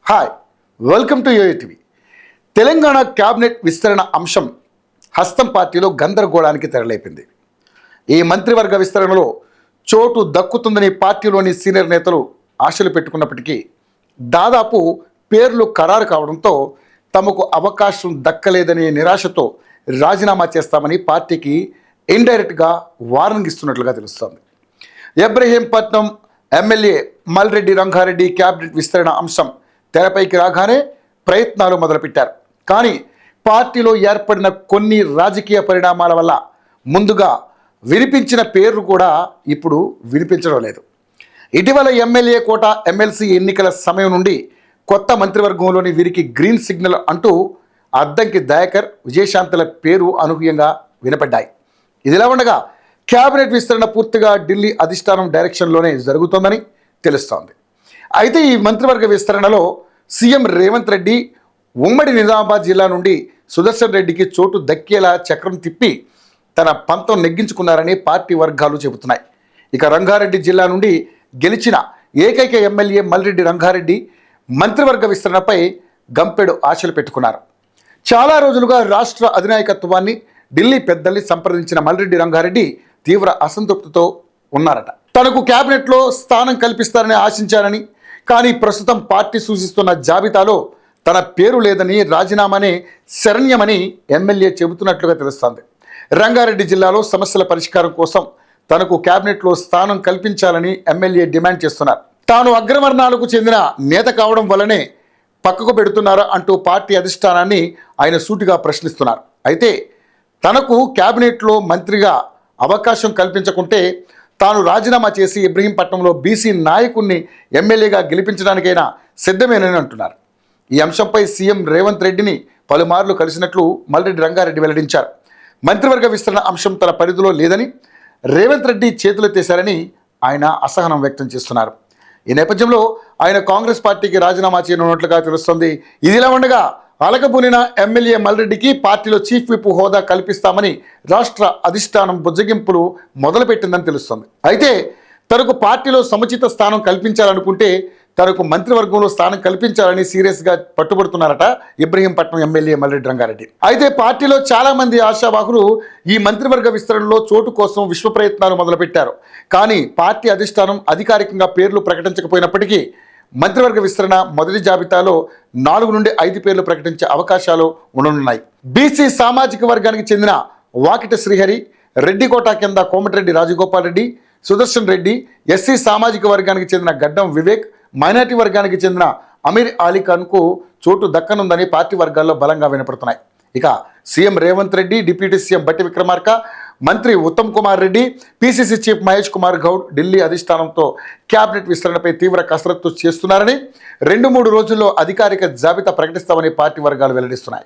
Hi, welcome to UATV. Telangana cabinet విస్తరణ అంశం హస్తం పార్టీలో గందరగోళానికి తెరలేపింది. ఈ మంత్రివర్గ విస్తరణలో చోటు దక్కుతుందని పార్టీలోని సీనియర్ నేతలు ఆశలు పెట్టుకున్నప్పటికీ దాదాపు పేర్లు ఖరారు కావడంతో తమకు అవకాశం దక్కలేదనే నిరాశతో రాజీనామా చేస్తామని పార్టీకి ఇండైరెక్ట్గా వార్నింగ్ ఇస్తున్నట్లుగా తెలుస్తోంది. ఇబ్రహీంపట్నం ఎమ్మెల్యే మల్రెడ్డి రంగారెడ్డి క్యాబినెట్ విస్తరణ అంశం తెరపైకి రాగానే ప్రయత్నాలు మొదలుపెట్టారు. కానీ పార్టీలో ఏర్పడిన కొన్ని రాజకీయ పరిణామాల వల్ల ముందుగా వినిపించిన పేర్లు కూడా ఇప్పుడు వినిపించడం లేదు. ఇటీవల ఎమ్మెల్యే కోట ఎమ్మెల్సీ ఎన్నికల సమయం నుండి కొత్త మంత్రివర్గంలోని వీరికి గ్రీన్ సిగ్నల్ అంటూ అద్దంకి దయాకర్, విజయశాంతుల పేరు అనూహ్యంగా వినపడ్డాయి. ఇదిలా ఉండగా క్యాబినెట్ విస్తరణ పూర్తిగా ఢిల్లీ అధిష్టానం డైరెక్షన్లోనే జరుగుతోందని తెలుస్తోంది. అయితే ఈ మంత్రివర్గ విస్తరణలో సీఎం రేవంత్ రెడ్డి ఉమ్మడి నిజామాబాద్ జిల్లా నుండి సుదర్శన్ రెడ్డికి చోటు దక్కేలా చక్రం తిప్పి తన పంతం నెగ్గించుకున్నారని పార్టీ వర్గాలు చెబుతున్నాయి. ఇక రంగారెడ్డి జిల్లా నుండి గెలిచిన ఏకైక ఎమ్మెల్యే మల్రెడ్డి రంగారెడ్డి మంత్రివర్గ విస్తరణపై గంపెడు ఆశలు పెట్టుకున్నారు. చాలా రోజులుగా రాష్ట్ర అధినాయకత్వాన్ని ఢిల్లీ పెద్దల్ని సంప్రదించిన మల్రెడ్డి రంగారెడ్డి తీవ్ర అసంతృప్తితో ఉన్నారట. తనకు క్యాబినెట్లో స్థానం కల్పిస్తారని ఆశించారని, కానీ ప్రస్తుతం పార్టీ సూచిస్తున్న జాబితాలో తన పేరు లేదని, రాజీనామానే శరణ్యమని ఎమ్మెల్యే చెబుతున్నట్లుగా తెలుస్తోంది. రంగారెడ్డి జిల్లాలో సమస్యల పరిష్కారం కోసం తనకు క్యాబినెట్లో స్థానం కల్పించాలని ఎమ్మెల్యే డిమాండ్ చేస్తున్నారు. తాను అగ్రవర్ణాలకు చెందిన నేత కావడం వల్లనే పక్కకు పెడుతున్నారా అంటూ పార్టీ అధిష్టానాన్ని ఆయన సూటిగా ప్రశ్నిస్తున్నారు. అయితే తనకు క్యాబినెట్లో మంత్రిగా అవకాశం కల్పించకుంటే తాను రాజీనామా చేసి ఇబ్రహీంపట్నంలో బీసీ నాయకుడిని ఎమ్మెల్యేగా గెలిపించడానికైనా సిద్ధమేనని అంటున్నారు. ఈ అంశంపై సీఎం రేవంత్ రెడ్డిని పలుమార్లు కలిసినట్లు మల్రెడ్డి రంగారెడ్డి వెల్లడించారు. మంత్రివర్గ విస్తరణ అంశం తన పరిధిలో లేదని, రేవంత్ రెడ్డి చేతులెత్తేశారని ఆయన అసహనం వ్యక్తం చేస్తున్నారు. ఈ నేపథ్యంలో ఆయన కాంగ్రెస్ పార్టీకి రాజీనామా చేయనున్నట్లుగా తెలుస్తోంది. ఇదిలా ఉండగా అలకబూనిన ఎమ్మెల్యే మల్రెడ్డికి పార్టీలో చీఫ్ విప్ హోదా కల్పిస్తామని రాష్ట్ర అధిష్టానం బుజ్జగింపులు మొదలుపెట్టిందని తెలుస్తోంది. అయితే తనకు పార్టీలో సముచిత స్థానం కల్పించాలనుకుంటే తనకు మంత్రివర్గంలో స్థానం కల్పించాలని సీరియస్గా పట్టుబడుతున్నారట ఇబ్రహీంపట్నం ఎమ్మెల్యే మల్రెడ్డి రంగారెడ్డి. అయితే పార్టీలో చాలామంది ఆశావాహులు ఈ మంత్రివర్గ విస్తరణలో చోటు కోసం విశ్వ ప్రయత్నాలు మొదలుపెట్టారు. కానీ పార్టీ అధిష్టానం అధికారికంగా పేర్లు ప్రకటించకపోయినప్పటికీ మంత్రివర్గ విస్తరణ మొదటి జాబితాలో 4 నుండి 5 పేర్లు ప్రకటించే అవకాశాలు ఉండనున్నాయి. బీసీ సామాజిక వర్గానికి చెందిన వాకిట శ్రీహరి, రెడ్డికోట కింద కోమటిరెడ్డి రాజగోపాల్ రెడ్డి, సుదర్శన్ రెడ్డి, ఎస్సీ సామాజిక వర్గానికి చెందిన గడ్డం వివేక్, మైనార్టీ వర్గానికి చెందిన అమీర్ అలీఖాన్కు చోటు దక్కనుందని పార్టీ వర్గాల్లో బలంగా వినపడుతున్నాయి. ఇక CM Revanth Reddy, deputy CM Bhatti Vikramarka, మంత్రి ఉత్తమ్ కుమార్ రెడ్డి, పీసీసీ చీఫ్ మహేష్ కుమార్ గౌడ్ ఢిల్లీ అధిష్టానంతో క్యాబినెట్ విస్తరణపై తీవ్ర కసరత్తు చేస్తున్నారని, 2-3 రోజుల్లో అధికారిక జాబితా ప్రకటిస్తామని పార్టీ వర్గాలు వెల్లడిస్తున్నాయి.